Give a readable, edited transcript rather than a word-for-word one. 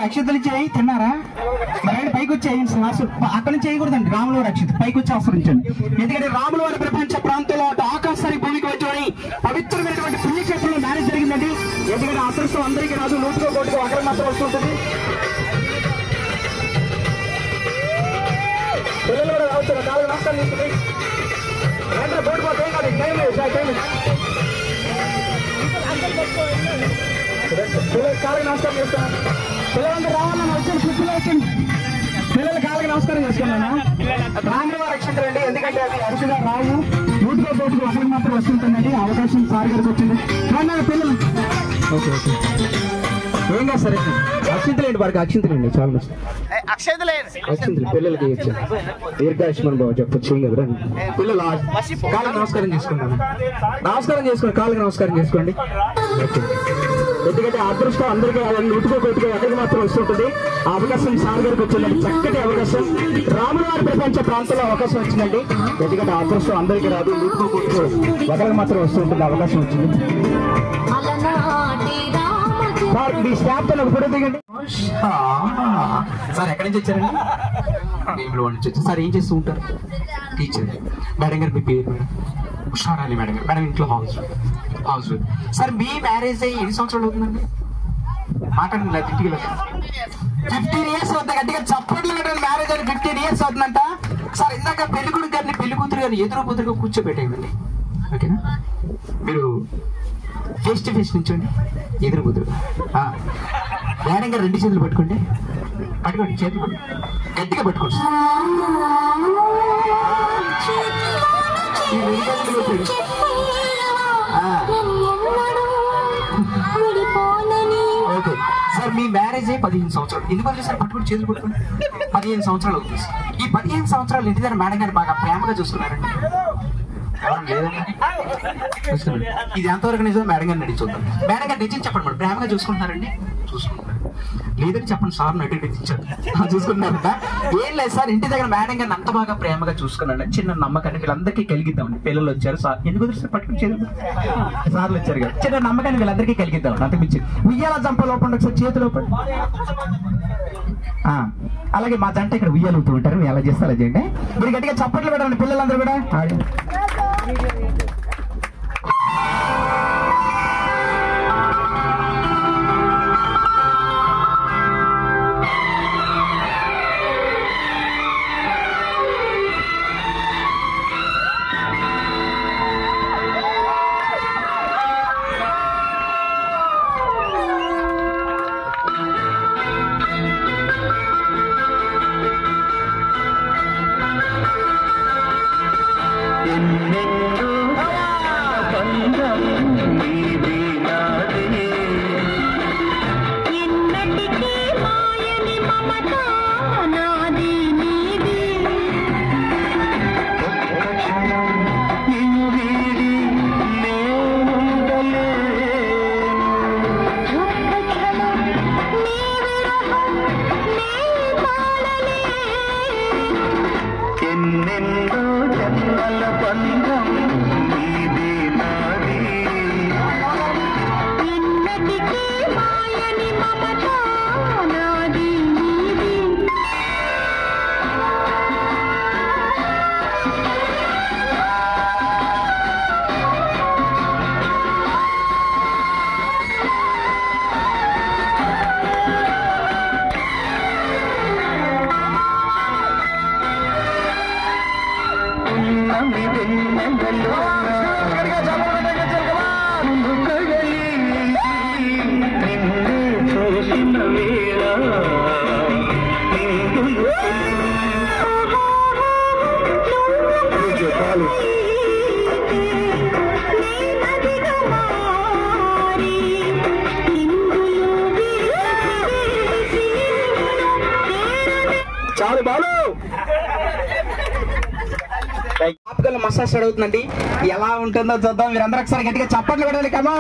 అక్షతలు చేయి తిన్నారా? మరి పైకి వచ్చేయండి, అక్కడి నుంచి చేయకూడదండి. రాముల వారి అక్షత పైకి వచ్చి ఆశ్రయించండి. ఎందుకంటే రాముల వారి ప్రపంచ ప్రాంతంలో ఆకాశానికి భూమికి వచ్చి పవిత్రమైనటువంటి పుణ్యక్షేత్రంలో మ్యారేజ్ జరిగిందండి. ఎందుకంటే అదృష్టం అందరికీ రాదు, నూటికో కోటికో అక్కడ మాత్రం వస్తుంటుంది. పిల్లలు కూడా రావచ్చు, నాలుగు నష్టాలు తీసుకుంది బోర్డు పోతే కాదు, టైం లేదు సార్, టైం పిల్లలు కాళ్ళకి నమస్కారం చేస్తాను. పిల్లలందరూ రావాలని వచ్చాను, పిల్లలు వచ్చండి. పిల్లల కాళ్ళకి నమస్కారం చేసుకున్నాను. రాముల వారి అక్షంతలు అండి, ఎందుకంటే అది అరుసుగా రావు, నూటికో కోటికో అక్కడికి మాత్రం వస్తుంటుందండి. అవకాశం సార్ గారికి వచ్చింది. పిల్లలు ఓకే ఓకే ఏం కాదు సరే, అక్షింతలేండి వారికి, అక్షింతలేండి చాలా మంచి అక్షింతలు పిల్లలకి దీర్ఘాయుష్మాన్ బాబు చెప్పొచ్చు. ఏం కదా పిల్లలు కాళ్ళకి నమస్కారం చేసుకున్నాను. నమస్కారం చేసుకోండి, కాళ్ళకి నమస్కారం చేసుకోండి. ఓకే, ఎందుకంటే అదృష్టం అందరికీ నూటికో కోటికో అక్కడికి మాత్రం వస్తుంటుంది. ఆ అవకాశం సార్ గారికి వచ్చిందండి, చక్కటి అవకాశం. రాముల వారి ప్రపంచ ప్రాంతంలో అవకాశం వచ్చిందండి. ఎందుకంటే అదృష్టం అందరికీ రాదు, నూటికో కోటికో ఒకరికి మాత్రం వస్తుంటుంది. అవకాశం వచ్చింది. సార్ మీ స్టాఫ్ తో ఒక ఫోటో దిగండి. సార్ ఎక్కడి నుంచి వచ్చారండి? భీములవాడ నుంచి వచ్చారు. సార్ ఏం చేస్తూ ఉంటారు? టీచర్. మేడం గారు మీ పేరు? మేడం ఉషారాణి మేడం గారు. మేడం ఇంట్లో హౌస్ సార్ మీ మ్యారేజ్ అయ్యి ఎన్ని సంవత్సరాలు అవుతుందండి? మాట్లాడండి, 15 years అవుతుంది. గట్టిగా చప్పట్లు పెట్టండి. మ్యారేజ్ అని 15 years అవుతుందంట. సార్ ఇందాక పెళ్లి కొడుకు గారిని పెళ్లి కూతురు గారిని ఎదురు కూతురుగా కూర్చోబెట్టేయండి, ఓకేనా? మీరు ఫేస్ టు ఫేస్ నుంచోండి, ఎదురు కుదురుగా. మేడం గారు 2 చేతులు పట్టుకోండి, చేతులు గట్టిగా పట్టుకోండి. ఓకే సార్, మీ మ్యారేజ్ 15 సంవత్సరాలు. ఎందుకంటే సార్ పట్టుకుని చేతులు పట్టుకోండి. 15 సంవత్సరాలు అవుతుంది. ఈ 15 సంవత్సరాలు ఇంటి దగ్గర మేడం గారు బాగా ప్రేమగా చూసుకున్నారండి? ఇది ఎంతవరకు నిజం? మేడం గారిని అడిగి చూద్దాం. మేడం గారు నిజం చెప్పండి మేడం, ప్రేమగా చూసుకుంటున్నారండి? చూసుకుంటున్నారు. లేదని చెప్పండి సార్, నటించారు చూసుకుంటున్నారంట. ఏం లేదు సార్, ఇంటి దగ్గర మేడం గారిని అంత బాగా ప్రేమగా చూసుకున్నాను, చిన్న నమ్మకాన్ని వీళ్ళందరికీ కలిగిద్దామండి. పిల్లలు వచ్చారు సార్, ఎందుకు సార్ పట్టుకుని చేతులు సార్లు వచ్చారు కదా, చిన్న నమ్మకాన్ని వీళ్ళందరికీ కలిగిద్దామండి. అంతకుమించి ఉయ్యాల జంప లోపండి, ఒకసారి చేతి లోపండి. అలాగే మా జంట ఇక్కడ ఉయ్యాలు ఊతూ ఉంటారు, మీరు ఎలా చేస్తే అలా చేయండి. మీరు గట్టిగా చప్పట్లు పెట్టండి పిల్లలందరూ కూడా. చాలు బాలు. మసాజ్ స్టార్ట్ అవుతుందండి, ఎలా ఉంటుందో చూద్దాం. మీరందరూ ఒకసారి గట్టిగా చప్పట్లు కొట్టాలి. కమా